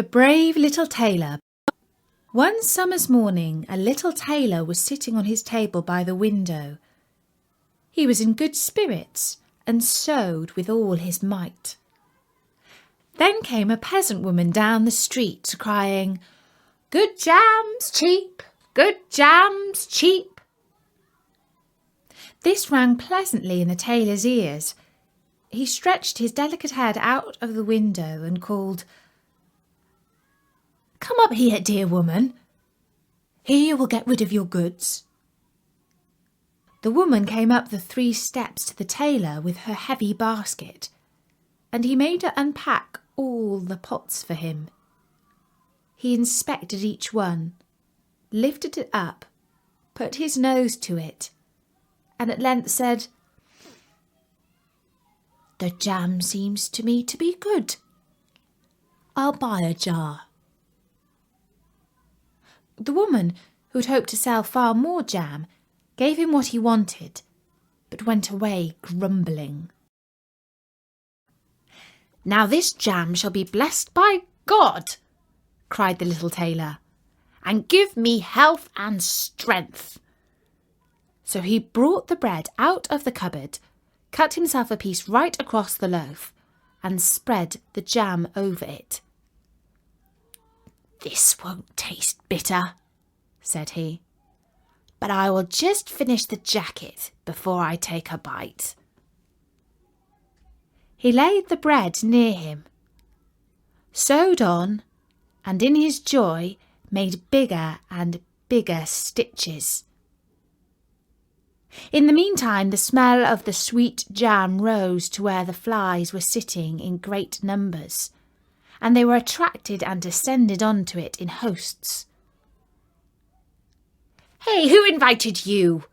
The Brave Little Tailor. One summer's morning, a little tailor was sitting on his table by the window. He was in good spirits and sewed with all his might. Then came a peasant woman down the street crying, "Good jams cheap, good jams cheap." This rang pleasantly in the tailor's ears. He stretched his delicate head out of the window and called, "Come up here, dear woman. Here you will get rid of your goods." The woman came up the 3 steps to the tailor with her heavy basket, and he made her unpack all the pots for him. He inspected each one, lifted it up, put his nose to it, and at length said, "The jam seems to me to be good. I'll buy a jar." The woman, who had hoped to sell far more jam, gave him what he wanted, but went away grumbling. "Now this jam shall be blessed by God," cried the little tailor, "and give me health and strength." So he brought the bread out of the cupboard, cut himself a piece right across the loaf, and spread the jam over it. "This won't taste bitter," said he, "but I will just finish the jacket before I take a bite." He laid the bread near him, sewed on, and in his joy made bigger and bigger stitches. In the meantime, the smell of the sweet jam rose to where the flies were sitting in great numbers, and they were attracted and descended onto it in hosts. "Hey, who invited you?"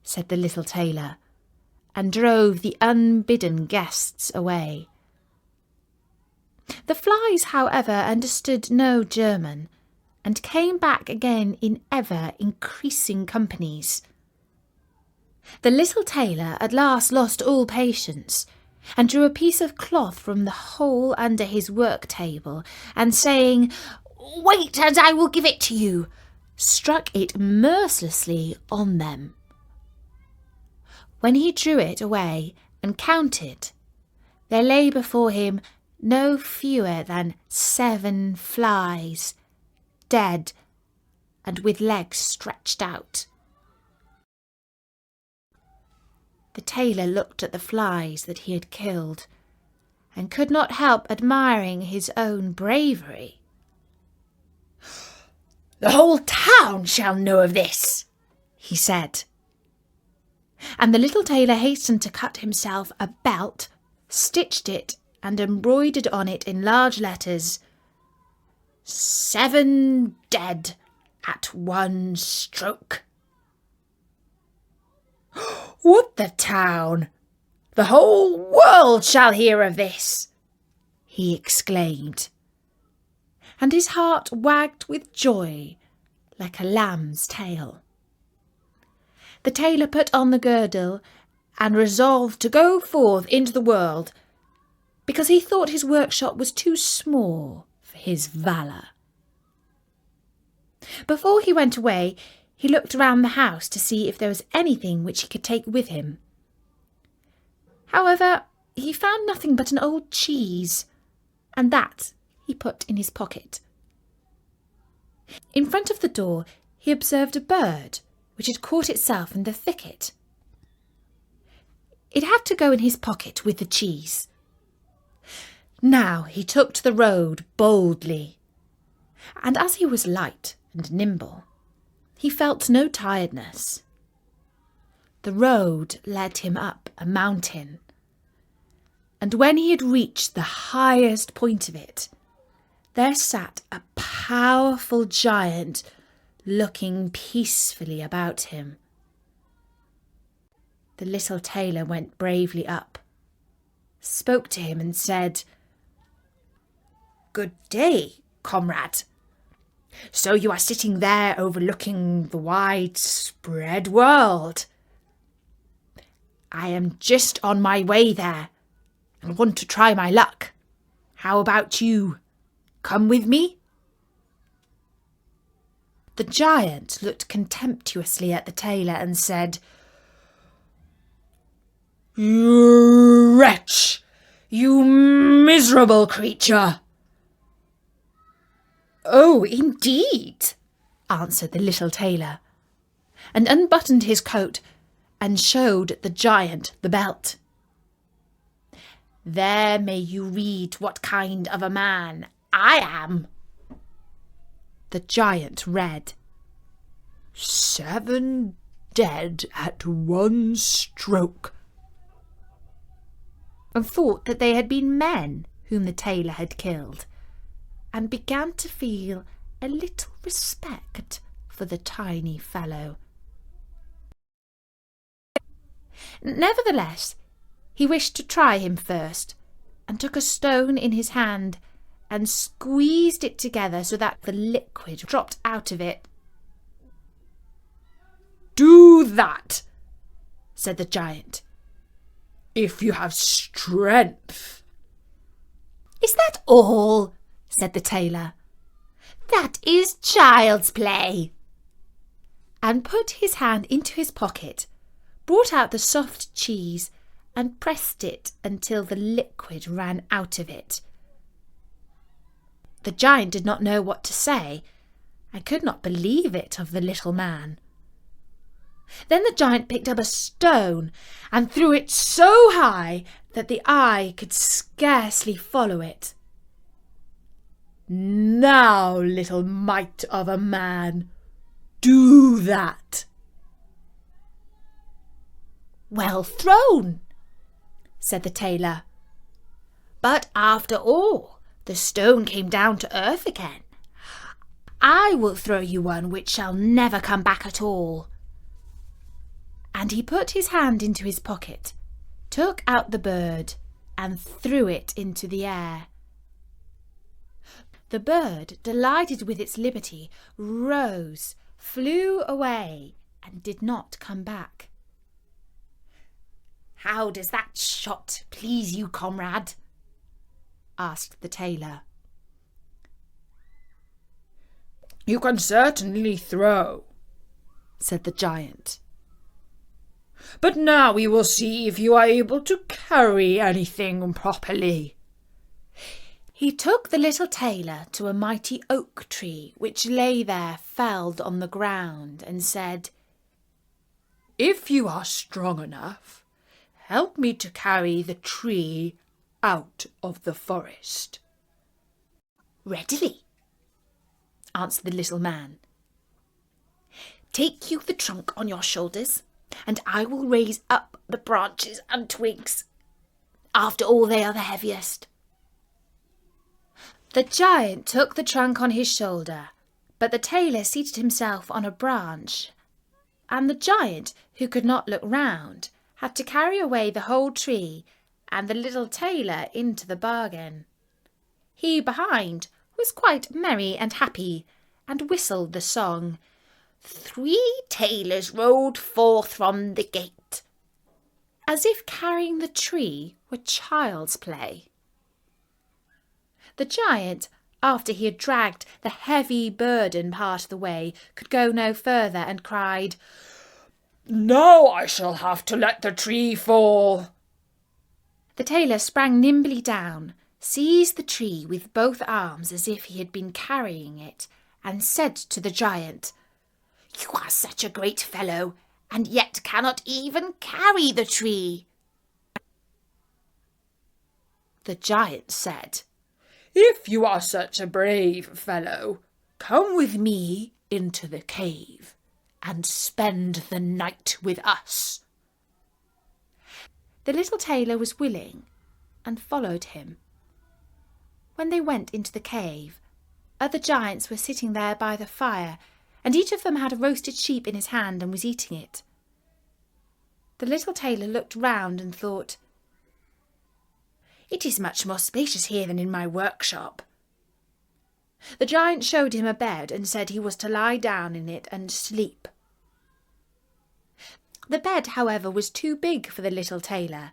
said the little tailor, and drove the unbidden guests away. The flies, however, understood no German, and came back again in ever-increasing companies. The little tailor at last lost all patience, and drew a piece of cloth from the hole under his work-table, and saying, "Wait, and I will give it to you," struck it mercilessly on them. When he drew it away and counted, there lay before him no fewer than 7 flies, dead and with legs stretched out. The tailor looked at the flies that he had killed, and could not help admiring his own bravery. "The whole town shall know of this," he said. And the little tailor hastened to cut himself a belt, stitched it, and embroidered on it in large letters, "7 dead at 1 stroke." "What, the town? The whole world shall hear of this!" he exclaimed, and his heart wagged with joy like a lamb's tail. The tailor put on the girdle and resolved to go forth into the world, because he thought his workshop was too small for his valour. Before he went away, he looked round the house to see if there was anything which he could take with him. However, he found nothing but an old cheese, and that he put in his pocket. In front of the door he observed a bird which had caught itself in the thicket. It had to go in his pocket with the cheese. Now he took to the road boldly, and as he was light and nimble, he felt no tiredness. The road led him up a mountain, and when he had reached the highest point of it, there sat a powerful giant looking peacefully about him. The little tailor went bravely up, spoke to him and said, "Good day, comrade. So you are sitting there overlooking the widespread world. I am just on my way there and want to try my luck. How about you?" Come with me." The giant looked contemptuously at the tailor and said, "You wretch! You miserable creature!" "Oh, indeed," answered the little tailor, and unbuttoned his coat and showed the giant the belt. "There may you read what kind of a man I am." The giant read, "7 dead at one stroke," and thought that they had been men whom the tailor had killed, and began to feel a little respect for the tiny fellow. Nevertheless, he wished to try him first, and took a stone in his hand and squeezed it together so that the liquid dropped out of it. "Do that," said the giant, "if you have strength." "Is that all?" said the tailor. "That is child's play," and put his hand into his pocket, brought out the soft cheese, and pressed it until the liquid ran out of it. The giant did not know what to say, and could not believe it of the little man. Then the giant picked up a stone and threw it so high that the eye could scarcely follow it. "Now, little mite of a man, do that." "Well thrown," said the tailor. "But after all, the stone came down to earth again. I will throw you one which shall never come back at all." And he put his hand into his pocket, took out the bird, and threw it into the air. The bird, delighted with its liberty, rose, flew away, and did not come back. "How does that shot please you, comrade?" asked the tailor. "You can certainly throw," said the giant. "But now we will see if you are able to carry anything properly." He took the little tailor to a mighty oak tree which lay there felled on the ground, and said, "If you are strong enough, help me to carry the tree out of the forest." "Readily," answered the little man. "Take you the trunk on your shoulders, and I will raise up the branches and twigs. After all, they are the heaviest." The giant took the trunk on his shoulder, but the tailor seated himself on a branch, and the giant, who could not look round, had to carry away the whole tree, and the little tailor into the bargain. He behind was quite merry and happy, and whistled the song, "3 tailors rode forth from the gate," as if carrying the tree were child's play. The giant, after he had dragged the heavy burden part of the way, could go no further, and cried, "Now I shall have to let the tree fall." The tailor sprang nimbly down, seized the tree with both arms as if he had been carrying it, and said to the giant, "You are such a great fellow, and yet cannot even carry the tree." The giant said, "If you are such a brave fellow, come with me into the cave and spend the night with us." The little tailor was willing and followed him. When they went into the cave, other giants were sitting there by the fire, and each of them had a roasted sheep in his hand and was eating it. The little tailor looked round and thought, "It is much more spacious here than in my workshop." The giant showed him a bed and said he was to lie down in it and sleep. The bed, however, was too big for the little tailor.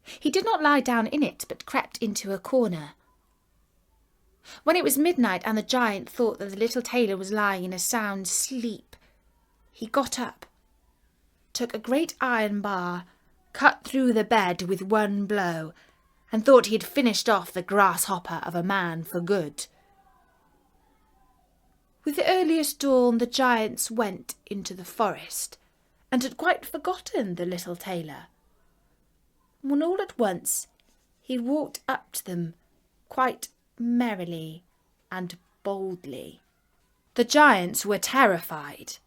He did not lie down in it, but crept into a corner. When it was midnight and the giant thought that the little tailor was lying in a sound sleep, he got up, took a great iron bar, cut through the bed with one blow, and thought he had finished off the grasshopper of a man for good. With the earliest dawn the giants went into the forest, and had quite forgotten the little tailor, when all at once he walked up to them quite merrily and boldly. The giants were terrified.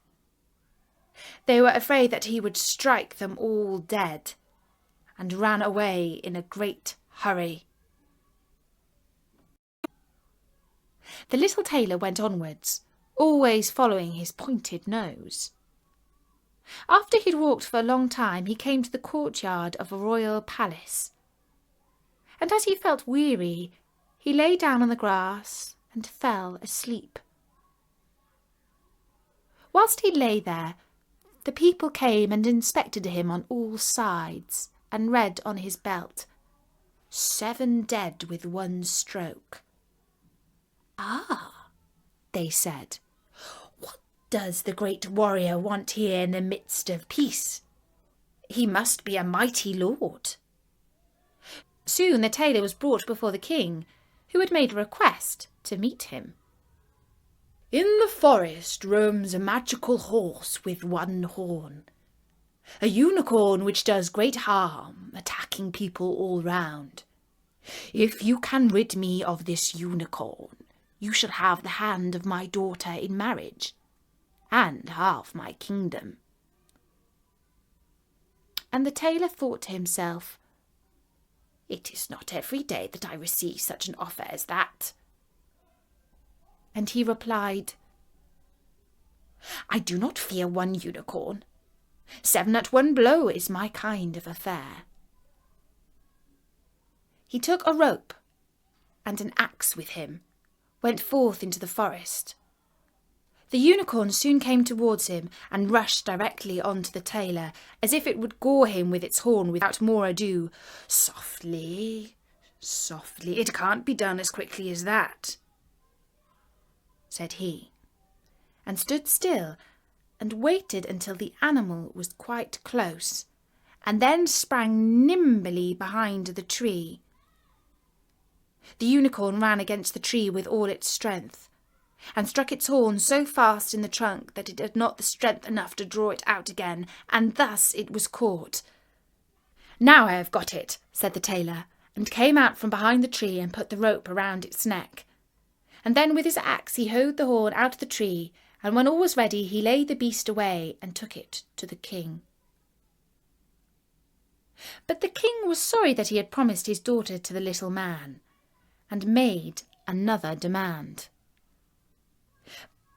They were afraid that he would strike them all dead, and ran away in a great hurry. The little tailor went onwards, always following his pointed nose. After he'd walked for a long time, he came to the courtyard of a royal palace, and as he felt weary, he lay down on the grass and fell asleep. Whilst he lay there, the people came and inspected him on all sides, and read on his belt, 7 dead with one stroke. "Ah," they said, "what does the great warrior want here in the midst of peace? He must be a mighty lord." Soon the tailor was brought before the king, who had made a request to meet him. "In the forest roams a magical horse with one horn, a unicorn which does great harm, attacking people all round. If you can rid me of this unicorn, you shall have the hand of my daughter in marriage, and half my kingdom." And the tailor thought to himself, "It is not every day that I receive such an offer as that." And he replied, "I do not fear one unicorn. 7 at one blow is my kind of affair." He took a rope and an axe with him, went forth into the forest. The unicorn soon came towards him and rushed directly on to the tailor, as if it would gore him with its horn without more ado. "Softly, softly, it can't be done as quickly as that," said he, and stood still and waited until the animal was quite close, and then sprang nimbly behind the tree. The unicorn ran against the tree with all its strength, and struck its horn so fast in the trunk that it had not the strength enough to draw it out again, and thus it was caught. "Now I have got it," said the tailor, and came out from behind the tree and put the rope around its neck. And then with his axe he hoed the horn out of the tree, and when all was ready he laid the beast away and took it to the king. But the king was sorry that he had promised his daughter to the little man, and made another demand.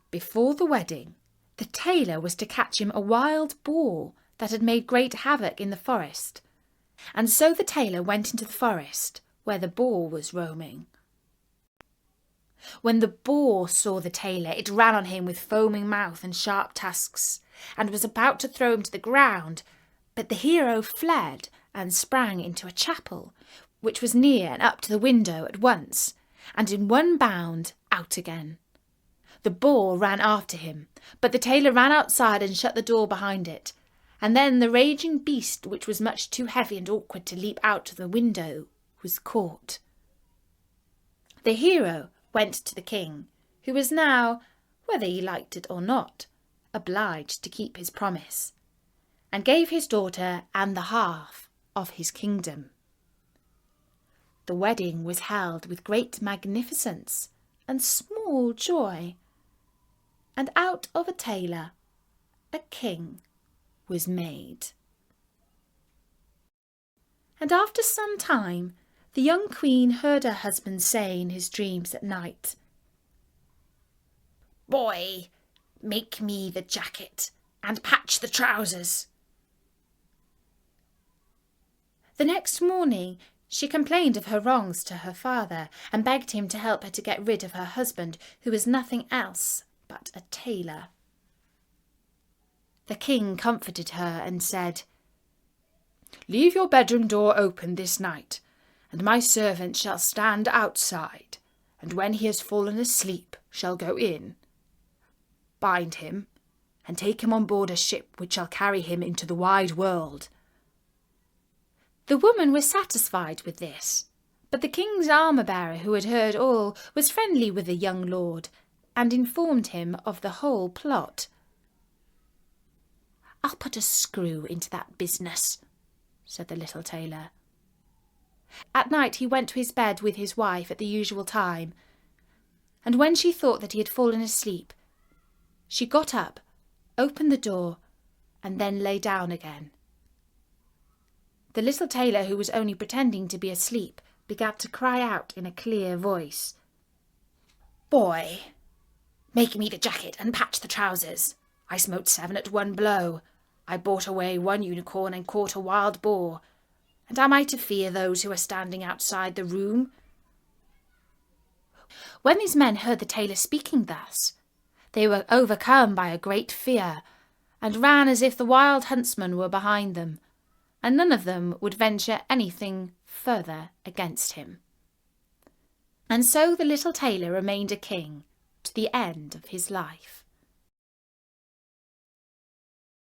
Before the wedding, the tailor was to catch him a wild boar that had made great havoc in the forest, and so the tailor went into the forest where the boar was roaming. When the boar saw the tailor, it ran on him with foaming mouth and sharp tusks, and was about to throw him to the ground, but the hero fled and sprang into a chapel, which was near and up to the window at once, and in one bound out again. The boar ran after him, but the tailor ran outside and shut the door behind it, and then the raging beast, which was much too heavy and awkward to leap out of the window, was caught. The hero went to the king, who was now, whether he liked it or not, obliged to keep his promise, and gave his daughter and the half of his kingdom. The wedding was held with great magnificence and small joy, and out of a tailor a king was made. And after some time the young queen heard her husband say in his dreams at night, "Boy, make me the jacket and patch the trousers." The next morning she complained of her wrongs to her father, and begged him to help her to get rid of her husband, who was nothing else but a tailor. The king comforted her and said, "Leave your bedroom door open this night, and my servant shall stand outside, and when he has fallen asleep shall go in, bind him, and take him on board a ship which shall carry him into the wide world." The woman was satisfied with this, but the king's armour-bearer, who had heard all, was friendly with the young lord, and informed him of the whole plot. "I'll put a screw into that business," said the little tailor. At night he went to his bed with his wife at the usual time, and when she thought that he had fallen asleep, she got up, opened the door, and then lay down again. The little tailor, who was only pretending to be asleep, began to cry out in a clear voice, "Boy, make me the jacket and patch the trousers. I smote 7 at one blow. I bought away 1 unicorn and caught a wild boar. And am I to fear those who are standing outside the room?" When these men heard the tailor speaking thus, they were overcome by a great fear, and ran as if the wild huntsman were behind them, and none of them would venture anything further against him. And so the little tailor remained a king to the end of his life.